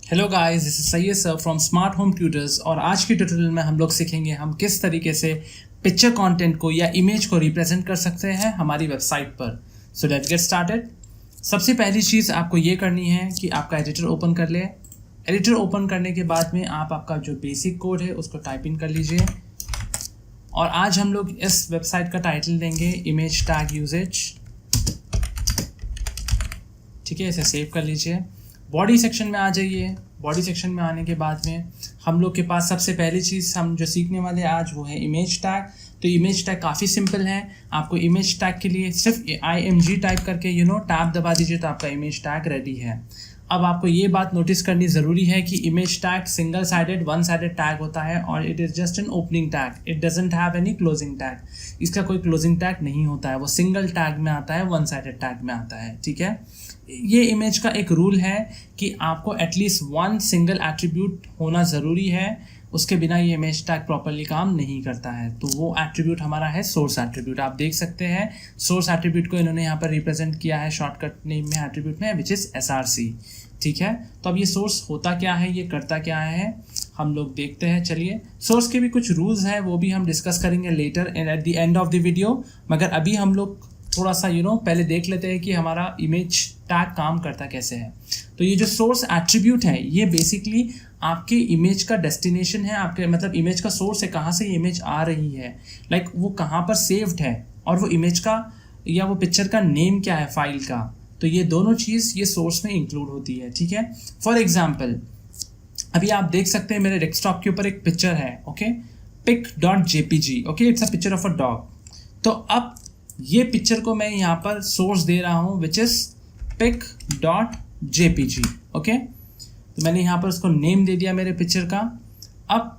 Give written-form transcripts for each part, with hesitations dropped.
Hello guys, this is Syed sir from smart home tutors. और आज के ट्यूटोरियल में हम लोग सीखेंगे हम किस तरीके से पिक्चर कंटेंट को या इमेज को रिप्रेजेंट कर सकते हैं हमारी वेबसाइट पर। So let's get started. सबसे पहली चीज़ आपको ये करनी है कि आपका एडिटर ओपन कर ले। एडिटर ओपन करने के बाद में आप आपका जो बेसिक कोड है उसको टाइप इन कर लीजिए। और आज हम लोग इस वेबसाइट का टाइटल देंगे इमेज टैग यूजेज। ठीक है, इसे सेव कर लीजिए। बॉडी सेक्शन में आ जाइए। बॉडी सेक्शन में आने के बाद में हम लोग के पास सबसे पहली चीज़ हम जो सीखने वाले हैं आज वो है इमेज टैग। तो इमेज टैग काफ़ी सिंपल है। आपको इमेज टैग के लिए सिर्फ IMG टाइप करके टैब दबा दीजिए तो आपका इमेज टैग रेडी है। अब आपको ये बात नोटिस करनी ज़रूरी है कि image tag single sided one sided tag होता है और it is just an opening tag. It doesn't have any closing tag. इसका कोई क्लोजिंग टैग नहीं होता है, वो सिंगल टैग में आता है, वन साइडेड टैग में आता है। ठीक है, ये इमेज का एक रूल है कि आपको एटलीस्ट वन सिंगल एट्रीब्यूट होना ज़रूरी है, उसके बिना ये इमेज टैग प्रॉपरली काम नहीं करता है। तो वो एट्रीब्यूट हमारा है सोर्स एट्रीब्यूट। आप देख सकते हैं सोर्स एट्रीब्यूट को इन्होंने यहाँ पर रिप्रेजेंट किया है शॉर्टकट नेम में एट्रीब्यूट में, विच इज़ SRC। ठीक है, तो अब ये सोर्स होता क्या है, ये करता क्या है, हम लोग देखते हैं। चलिए, सोर्स के भी कुछ रूल्स हैं, वो भी हम डिस्कस करेंगे later at the end of the video. मगर अभी हम लोग थोड़ा सा पहले देख लेते हैं कि हमारा इमेज टैग काम करता कैसे है। तो ये जो सोर्स एट्रीब्यूट है ये बेसिकली आपके इमेज का डेस्टिनेशन है, आपके मतलब इमेज का सोर्स है, कहाँ से इमेज आ रही है, लाइक वो कहाँ पर सेव्ड है, और वो इमेज का या वो पिक्चर का नेम क्या है फाइल का। तो ये दोनों चीज़ ये सोर्स में इंक्लूड होती है। ठीक है, फॉर एग्जाम्पल अभी आप देख सकते हैं मेरे डेस्कटॉप के ऊपर एक पिक्चर है, okay, pic.jpg। Okay, it's a picture of a dog. तो अब ये पिक्चर को मैं यहाँ पर सोर्स दे रहा हूँ विच इज़ pic.jpg। ओके, तो मैंने यहाँ पर उसको नेम दे दिया मेरे पिक्चर का। अब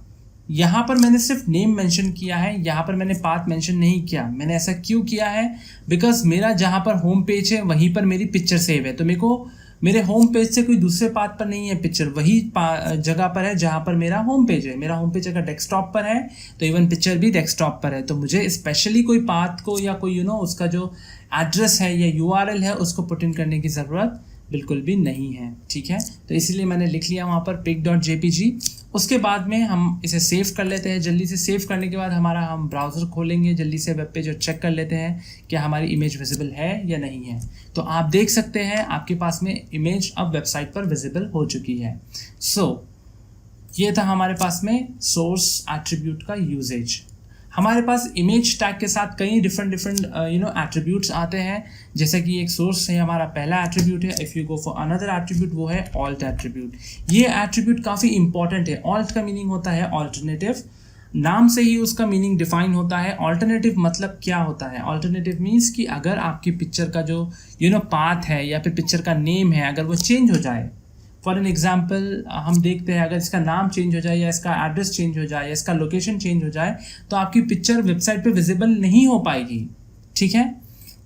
यहाँ पर मैंने सिर्फ नेम मेंशन किया है, यहाँ पर मैंने पाथ मेंशन नहीं किया। मैंने ऐसा क्यों किया है, बिकॉज मेरा जहाँ पर होम पेज है वहीं पर मेरी पिक्चर सेव है। तो मेरे को मेरे होम पेज से कोई दूसरे पाथ पर नहीं है पिक्चर, वही जगह पर है जहाँ पर मेरा होम पेज है। मेरा होम पेज अगर डेस्कटॉप पर है तो इवन पिक्चर भी डेस्कटॉप पर है। तो मुझे स्पेशली कोई पाथ को या कोई उसका जो एड्रेस है या URL है उसको पुट इन करने की ज़रूरत बिल्कुल भी नहीं है। ठीक है, तो इसीलिए मैंने लिख लिया वहाँ पर pic.jpg। उसके बाद में हम इसे सेव कर लेते हैं। जल्दी से सेव करने के बाद हम ब्राउज़र खोलेंगे जल्दी से वेब पेज और चेक कर लेते हैं कि हमारी इमेज विजिबल है या नहीं है। तो आप देख सकते हैं आपके पास में इमेज अब वेबसाइट पर विजिबल हो चुकी है। ये था हमारे पास में सोर्स एट्रीब्यूट का यूजेज। हमारे पास इमेज टैग के साथ कई डिफरेंट एट्रीब्यूट्स आते हैं। जैसे कि एक सोर्स है हमारा पहला एट्रीब्यूट है। If you go for another attribute वो है ऑल्ट एट्रीब्यूट। ये एट्रीब्यूट काफ़ी इंपॉर्टेंट है। ऑल्ट का मीनिंग होता है ऑल्टरनेटिव, नाम से ही उसका मीनिंग डिफाइन होता है। ऑल्टरनेटिव मतलब क्या होता है, ऑल्टरनेटिव मीन्स कि अगर आपकी पिक्चर का जो पाथ है या फिर पिक्चर का नेम है अगर वो चेंज हो जाए, फॉर एन एग्जाम्पल हम देखते हैं अगर इसका नाम चेंज हो जाए या इसका एड्रेस चेंज हो जाए या इसका लोकेशन चेंज हो जाए तो आपकी पिक्चर वेबसाइट पे विजिबल नहीं हो पाएगी। ठीक है,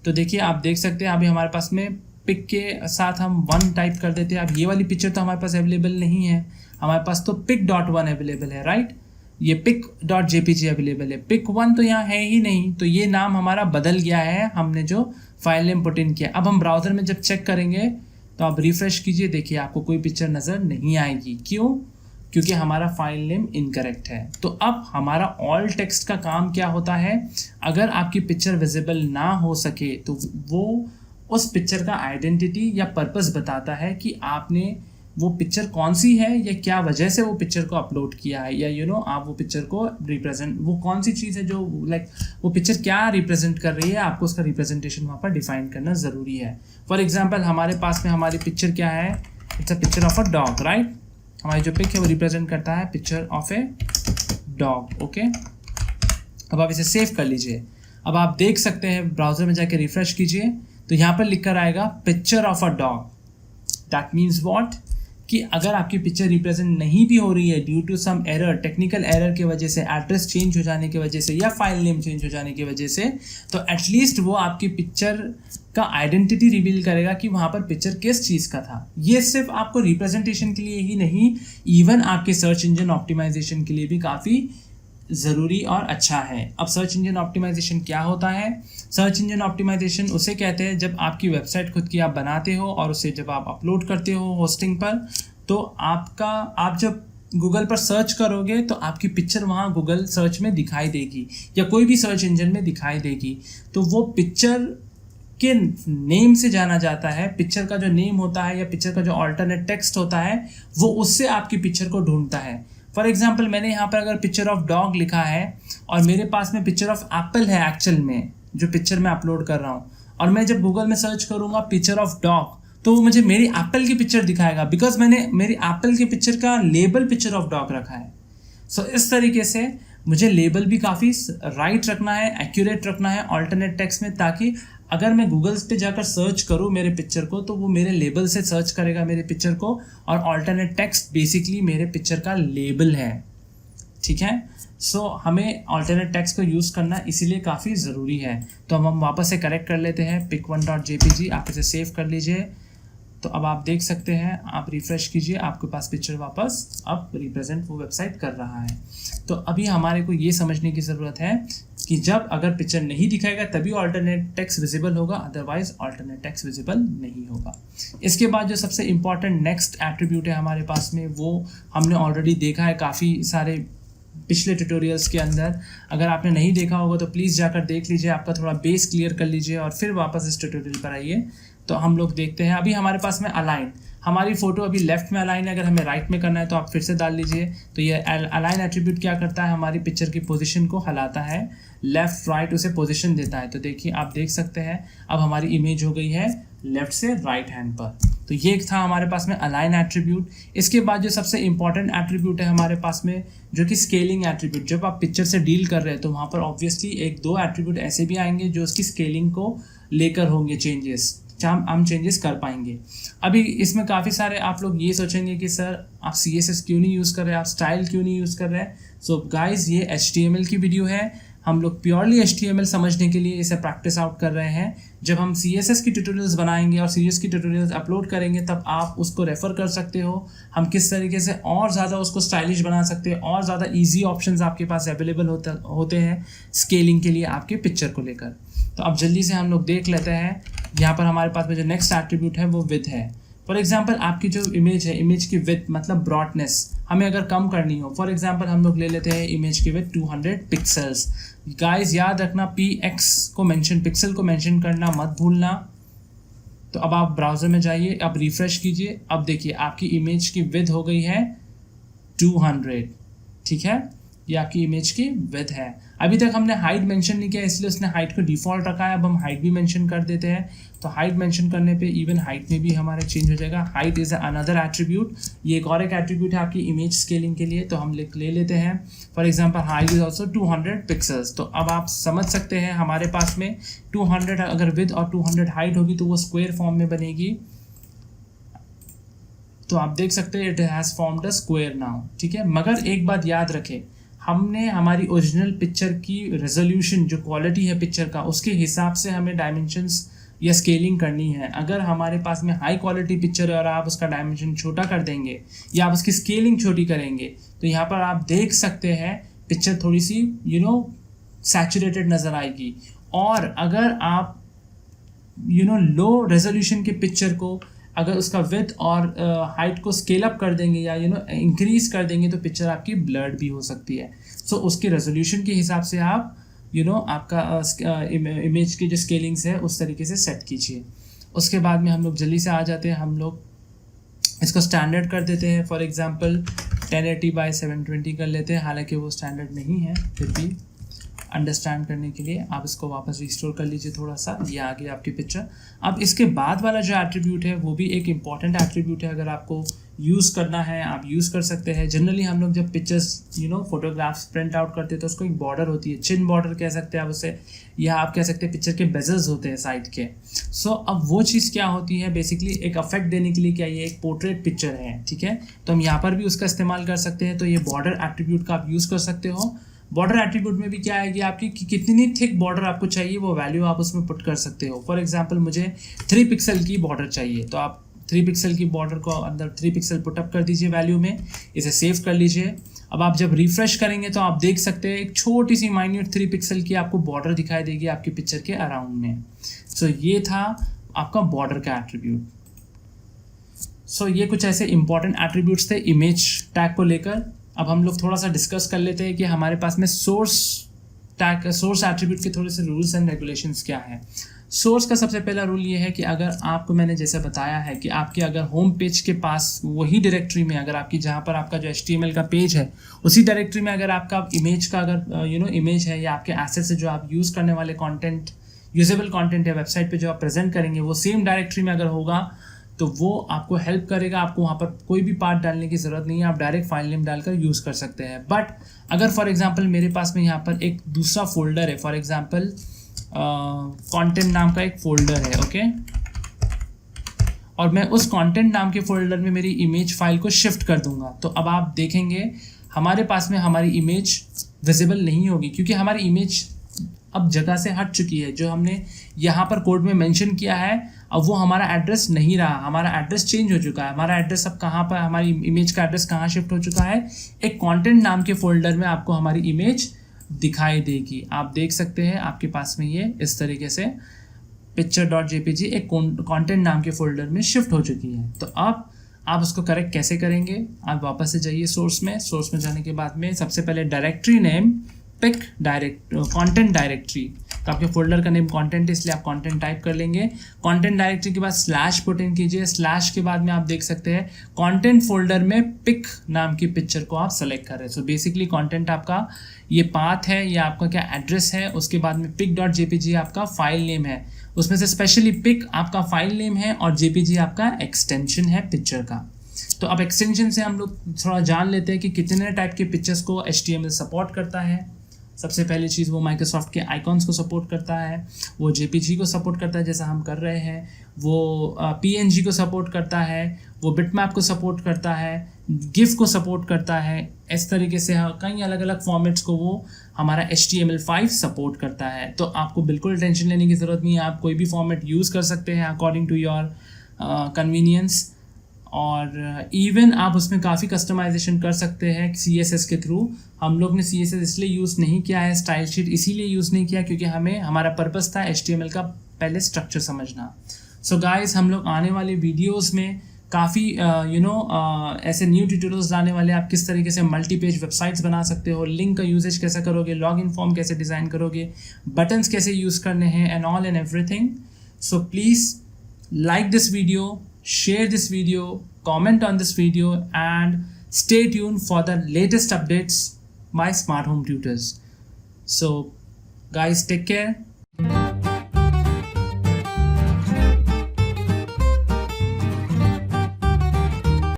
तो देखिए आप देख सकते हैं अभी हमारे पास में पिक के साथ हम 1 टाइप कर देते हैं। अब ये वाली पिक्चर तो हमारे पास अवेलेबल नहीं है, हमारे पास तो pic.1 अवेलेबल है, राइट। ये pic.jpg अवेलेबल है, pic1 तो यहाँ है ही नहीं। तो ये नाम हमारा बदल गया है, हमने जो फाइल नेम पुट इन किया। अब हम ब्राउज़र में जब चेक करेंगे तो आप रिफ्रेश कीजिए, देखिए आपको कोई पिक्चर नज़र नहीं आएगी। क्यों? क्योंकि हमारा फाइल नेम इनकरेक्ट है। तो अब हमारा ऑल टेक्स्ट का काम क्या होता है, अगर आपकी पिक्चर विजिबल ना हो सके तो वो उस पिक्चर का आइडेंटिटी या पर्पस बताता है कि आपने वो पिक्चर कौन सी है या क्या वजह से वो पिक्चर को अपलोड किया है, या आप वो पिक्चर को रिप्रेजेंट, वो कौन सी चीज़ है जो वो पिक्चर क्या रिप्रेजेंट कर रही है, आपको उसका रिप्रेजेंटेशन वहाँ पर डिफाइन करना ज़रूरी है। फॉर एग्जांपल हमारे पास में हमारी पिक्चर क्या है, it's a picture of a dog, right. हमारी जो पिक है वो रिप्रेजेंट करता है picture of a dog. Okay, अब आप इसे सेव कर लीजिए। अब आप देख सकते हैं ब्राउज़र में जाके रिफ्रेश कीजिए तो यहाँ पर लिख कर आएगा picture of a dog. That means what, कि अगर आपकी पिक्चर रिप्रेजेंट नहीं भी हो रही है due to some error, technical error की वजह से, एड्रेस चेंज हो जाने की वजह से या फाइल नेम चेंज हो जाने की वजह से, तो एटलीस्ट वो आपकी पिक्चर का आइडेंटिटी रिवील करेगा कि वहाँ पर पिक्चर किस चीज़ का था। ये सिर्फ आपको रिप्रेजेंटेशन के लिए ही नहीं, इवन आपके सर्च इंजन ऑप्टिमाइजेशन के लिए भी काफ़ी ज़रूरी और अच्छा है। अब सर्च इंजन ऑप्टिमाइजेशन क्या होता है? सर्च इंजन ऑप्टिमाइजेशन उसे कहते हैं जब आपकी वेबसाइट खुद की आप बनाते हो और उसे जब आप अपलोड करते हो होस्टिंग पर, तो आप जब गूगल पर सर्च करोगे तो आपकी पिक्चर वहाँ गूगल सर्च में दिखाई देगी या कोई भी सर्च इंजन में दिखाई देगी। तो वो पिक्चर के नेम से जाना जाता है, पिक्चर का जो नेम होता है या पिक्चर का जो ऑल्टरनेट टेक्स्ट होता है वो उससे आपकी पिक्चर को ढूंढता है। फॉर एग्जाम्पल मैंने यहाँ पर अगर पिक्चर ऑफ डॉग लिखा है और मेरे पास में पिक्चर ऑफ एप्पल है एक्चुअल में जो पिक्चर मैं अपलोड कर रहा हूँ, और मैं जब गूगल में सर्च करूँगा पिक्चर ऑफ डॉग तो वो मुझे मेरी एप्पल की पिक्चर दिखाएगा, बिकॉज मैंने मेरी एप्पल की पिक्चर का लेबल पिक्चर ऑफ डॉग रखा है। सो इस तरीके से मुझे लेबल भी काफ़ी राइट रखना है, एक्यूरेट रखना है ऑल्टरनेट टेक्स्ट में, ताकि अगर मैं गूगल पे जाकर सर्च करूँ मेरे पिक्चर को तो वो मेरे लेबल से सर्च करेगा मेरे पिक्चर को, और ऑल्टरनेट टेक्स्ट बेसिकली मेरे पिक्चर का लेबल है। ठीक है, सो हमें ऑल्टरनेट टेक्स्ट को यूज़ करना इसीलिए काफ़ी ज़रूरी है। तो हम वापस से करेक्ट कर लेते हैं pic1.jpg, आप इसे सेव कर लीजिए। तो अब आप देख सकते हैं, आप रिफ़्रेश कीजिए, आपके पास पिक्चर वापस अब रिप्रेजेंट वो वेबसाइट कर रहा है। तो अभी हमारे को ये समझने की ज़रूरत है कि जब अगर पिक्चर नहीं दिखाएगा तभी ऑल्टरनेट टेक्स्ट विजिबल होगा, अदरवाइज ऑल्टरनेट टेक्स्ट विजिबल नहीं होगा। इसके बाद जो सबसे इम्पॉर्टेंट नेक्स्ट एट्रीब्यूट है हमारे पास में, वो हमने ऑलरेडी देखा है काफ़ी सारे पिछले ट्यूटोरियल्स के अंदर। अगर आपने नहीं देखा होगा तो प्लीज़ जाकर देख लीजिए, आपका थोड़ा बेस क्लियर कर लीजिए और फिर वापस इस ट्यूटोरियल पर आइए। तो हम लोग देखते हैं, अभी हमारे पास में अलाइन, हमारी फ़ोटो अभी लेफ्ट में अलाइन है, अगर हमें राइट में करना है तो आप फिर से डाल लीजिए। तो ये अलाइन एट्रीब्यूट क्या करता है, हमारी पिक्चर की पोजीशन को हिलाता है, लेफ़्ट राइट उसे पोजीशन देता है। तो देखिए, आप देख सकते हैं अब हमारी इमेज हो गई है लेफ़्ट से राइट हैंड पर। तो ये था हमारे पास में अलाइन एट्रीब्यूट। इसके बाद जो सबसे इंपॉर्टेंट एट्रीब्यूट है हमारे पास में, जो कि स्केलिंग एट्रीब्यूट। जब आप पिक्चर से डील कर रहे हैं तो वहाँ पर ऑब्वियसली एक दो एट्रीब्यूट ऐसे भी आएंगे जो उसकी स्केलिंग को लेकर होंगे चेंजेस, हम चेंजेस कर पाएंगे। अभी इसमें काफ़ी सारे आप लोग ये सोचेंगे कि सर आप CSS क्यों नहीं यूज़ कर रहे हैं, आप स्टाइल क्यों नहीं यूज़ कर रहे हैं। सो गाइज, ये HTML की वीडियो है, हम लोग प्योरली HTML समझने के लिए इसे प्रैक्टिस आउट कर रहे हैं। जब हम CSS की ट्यूटोरियल्स बनाएंगे और CSS की ट्यूटोरियल्स अपलोड करेंगे तब आप उसको रेफ़र कर सकते हो, हम किस तरीके से और ज़्यादा उसको स्टाइलिश बना सकते हैं, और ज़्यादा ईजी ऑप्शंस आपके पास अवेलेबल होते हैं स्केलिंग के लिए आपके पिक्चर को लेकर। तो अब जल्दी से हम लोग देख लेते हैं। यहाँ पर हमारे पास में जो नेक्स्ट एट्रीब्यूट है वो विड्थ है। फॉर एग्जांपल आपकी जो इमेज है, इमेज की विड्थ मतलब ब्रॉडनेस हमें अगर कम करनी हो, फॉर एग्जांपल हम लोग ले लेते हैं इमेज की विड्थ 200 पिक्सल्स। गाइस याद रखना, पिक्सल को मेंशन करना मत भूलना। तो अब आप ब्राउज़र में जाइए, अब रिफ़्रेश कीजिए, अब देखिए आपकी इमेज की विड्थ हो गई है 200। ठीक है, ये आपकी इमेज की विड्थ है। अभी तक हमने हाइट मेंशन नहीं किया इसलिए उसने हाइट को डिफ़ॉल्ट रखा है, अब हम हाइट भी मेंशन कर देते हैं। तो हाइट मेंशन करने पे इवन हाइट में भी हमारे चेंज हो जाएगा। हाइट इज़ अनदर एट्रीब्यूट, ये एक और एक एट्रीब्यूट है आपकी इमेज स्केलिंग के लिए। तो हम ले लेते हैं for example height is also 200 pixels. तो अब आप समझ सकते हैं हमारे पास में 200 अगर विड्थ और 200 हाइट होगी तो वो स्क्वायर फॉर्म में बनेगी। तो आप देख सकते हैं it has formed a square now. ठीक है, मगर एक बात याद रखें, हमने हमारी ओरिजिनल पिक्चर की रेजोल्यूशन जो क्वालिटी है पिक्चर का उसके हिसाब से हमें डायमेंशंस या स्केलिंग करनी है। अगर हमारे पास में हाई क्वालिटी पिक्चर है और आप उसका डायमेंशन छोटा कर देंगे या आप उसकी स्केलिंग छोटी करेंगे तो यहाँ पर आप देख सकते हैं पिक्चर थोड़ी सी सैचुरेटेड नज़र आएगी। और अगर आप लो रेजोल्यूशन के पिक्चर को अगर उसका विड्थ और हाइट को स्केल अप कर देंगे या इंक्रीज कर देंगे तो पिक्चर आपकी ब्लर्ड भी हो सकती है। सो उसके रेजोल्यूशन के हिसाब से आप आपका इमेज की जो स्केलिंग्स है उस तरीके से सेट कीजिए। उसके बाद में हम लोग जल्दी से आ जाते हैं, हम लोग इसको स्टैंडर्ड कर देते हैं। फॉर एग्जांपल 1080x720 कर लेते हैं, हालांकि वो स्टैंडर्ड नहीं है, फिर भी अंडरस्टैंड करने के लिए आप इसको वापस रिस्टोर कर लीजिए थोड़ा सा। ये आ गई आपकी पिक्चर। अब इसके बाद वाला जो एट्रीब्यूट है वो भी एक इम्पॉर्टेंट एट्रीब्यूट है, अगर आपको यूज़ करना है आप यूज़ कर सकते हैं। जनरली हम लोग जब पिक्चर्स फोटोग्राफ्स प्रिंट आउट करते हैं तो उसको एक बॉर्डर होती है, चिन बॉर्डर कह सकते हैं आप उसे, या आप कह सकते हैं पिक्चर के बेजल्स होते हैं साइड के। सो अब वो चीज़ क्या होती है, बेसिकली एक अफेक्ट देने के लिए, क्या ये एक पोर्ट्रेट पिक्चर है, ठीक है, तो हम यहाँ पर भी उसका इस्तेमाल कर सकते हैं। तो ये बॉर्डर एट्रीब्यूट का आप यूज़ कर सकते हो। बॉर्डर एट्रीब्यूट में भी क्या आएगी आपकी कि कितनी थिक बॉर्डर आपको चाहिए वो वैल्यू आप उसमें पुट कर सकते हो। फॉर एग्जांपल मुझे 3 पिक्सल की बॉर्डर चाहिए तो आप 3 पिक्सल की बॉर्डर को अंदर 3 पिक्सल पुटअप कर दीजिए वैल्यू में, इसे सेव कर लीजिए। अब आप जब रिफ्रेश करेंगे तो आप देख सकते हैं एक छोटी सी माइन्यूट 3 पिक्सल की आपको बॉर्डर दिखाई देगी आपकी पिक्चर के अराउंड में। सो ये था आपका बॉर्डर का एट्रीब्यूट। सो ये कुछ ऐसे इंपॉर्टेंट एट्रीब्यूट्स थे इमेज टैग को लेकर। अब हम लोग थोड़ा सा डिस्कस कर लेते हैं कि हमारे पास में सोर्स एट्रीब्यूट के थोड़े से रूल्स एंड रेगुलेशंस क्या है। सोर्स का सबसे पहला रूल ये है कि अगर आपको मैंने जैसे बताया है कि आपके अगर होम पेज के पास वही डायरेक्टरी में अगर आपकी जहाँ पर आपका जो HTML का पेज है उसी डायरेक्टरी में अगर आपका इमेज का अगर इमेज है या आपके एसेट से जो आप यूज़ करने वाले कंटेंट यूजेबल कंटेंट है वेबसाइट पे जो आप प्रेजेंट करेंगे वो सेम डायरेक्टरी में अगर होगा तो वो आपको हेल्प करेगा। आपको वहाँ पर कोई भी पार्ट डालने की ज़रूरत नहीं है, आप डायरेक्ट फाइल नेम डालकर यूज़ कर सकते हैं। बट अगर फॉर एग्जांपल मेरे पास में यहाँ पर एक दूसरा फोल्डर है, फॉर एग्जांपल कंटेंट नाम का एक फोल्डर है, ओके, और मैं उस कंटेंट नाम के फोल्डर में मेरी इमेज फाइल को शिफ्ट कर दूंगा तो अब आप देखेंगे हमारे पास में हमारी इमेज विजिबल नहीं होगी, क्योंकि हमारी इमेज अब जगह से हट चुकी है। जो हमने यहाँ पर कोड में मेंशन किया है अब वो हमारा एड्रेस नहीं रहा, हमारा एड्रेस चेंज हो चुका है। हमारा एड्रेस अब कहाँ पर, हमारी इमेज का एड्रेस कहाँ शिफ्ट हो चुका है, एक कंटेंट नाम के फोल्डर में आपको हमारी इमेज दिखाई देगी। आप देख सकते हैं आपके पास में ये इस तरीके से picture.jpg एक कंटेंट नाम के फोल्डर में शिफ्ट हो चुकी है। तो अब आप उसको करेक्ट कैसे करेंगे, आप वापस से जाइए सोर्स में जाने के बाद में सबसे पहले directory name pick content directory, तो आपके फोल्डर का नेम कंटेंट है इसलिए आप कंटेंट टाइप कर लेंगे। कंटेंट डायरेक्टरी के बाद स्लैश पुट इन कीजिए, स्लैश के बाद में आप देख सकते हैं कंटेंट फोल्डर में पिक नाम की पिक्चर को आप सेलेक्ट कर रहे हैं। सो बेसिकली कंटेंट आपका ये पाथ है, ये आपका क्या एड्रेस है, उसके बाद में pic.jpg आपका फाइल नेम है, उसमें से स्पेशली पिक आपका फाइल नेम है और jpg आपका एक्सटेंशन है पिक्चर का। तो अब एक्सटेंशन से हम लोग थोड़ा जान लेते हैं कि कितने टाइप के पिक्चर्स को HTML सपोर्ट करता है। सबसे पहली चीज़ वो माइक्रोसॉफ्ट के आइकॉन्स को सपोर्ट करता है, वो JPG को सपोर्ट करता है जैसा हम कर रहे हैं, वो PNG को सपोर्ट करता है, वो बिटमैप को सपोर्ट करता है, गिफ को सपोर्ट करता है। इस तरीके से कई अलग अलग फॉर्मेट्स को वो हमारा HTML5 सपोर्ट करता है। तो आपको बिल्कुल टेंशन लेने की ज़रूरत नहीं है, आप कोई भी फॉर्मेट यूज़ कर सकते हैं अकॉर्डिंग टू योर कन्वीनियंस। और इवन आप उसमें काफ़ी कस्टमाइजेशन कर सकते हैं CSS के थ्रू। हम लोग ने CSS इसलिए यूज़ नहीं किया है, स्टाइल शीट इसीलिए यूज़ नहीं किया क्योंकि हमारा पर्पस था HTML का पहले स्ट्रक्चर समझना। सो गाइस हम लोग आने वाले वीडियोस में काफ़ी ऐसे न्यू ट्यूटोरियल्स लाने वाले, आप किस तरीके से मल्टी पेज वेबसाइट्स बना सकते हो, लिंक का यूजेज कैसे करोगे, लॉगिन फॉर्म कैसे डिज़ाइन करोगे, बटन्स कैसे यूज़ करने हैं and all and everything. So please like this video, share this video, comment on this video and stay tuned for the latest updates by Smart Home Tutors. So guys, take care.